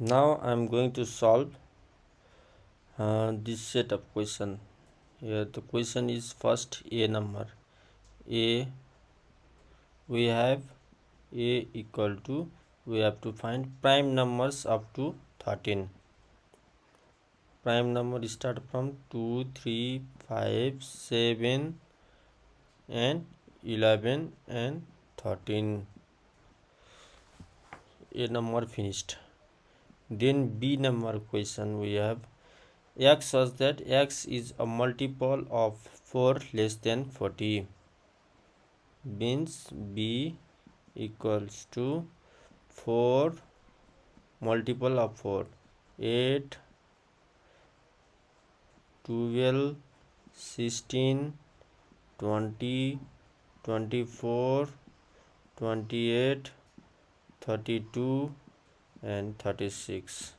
Now I'm going to solve this set of question. Here the question is first a number. A, we have a equal to, we have to find prime numbers up to 13. Prime number start from 2, 3, 5, 7 and 11 and 13. A number finished. Then B number question we have x such that x is a multiple of 4 less than 40. Means B equals to 4 multiple of 4, 8, 12, 16, 20, 24, 28, 32 and 36.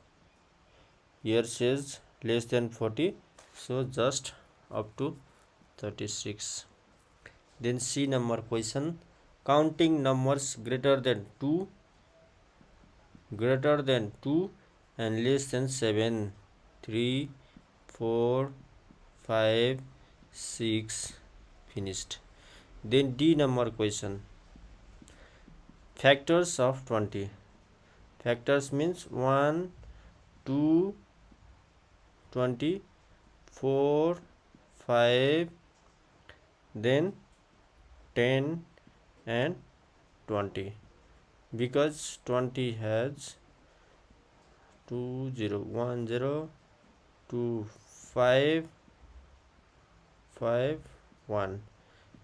Here says less than 40, so just up to 36. Then C number question, counting numbers greater than 2 and less than 7, 3, 4, 5, 6, finished. Then D number question, factors of 20. Factors means 1, 2, 20, 4, 5, then 10 and 20. Because 20 has 2, 0, 1, 0, 2, 5, 5, 1.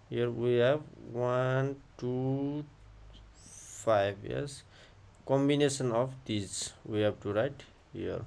Here we have 1, 2, 5. Yes, combination of these we have to write here.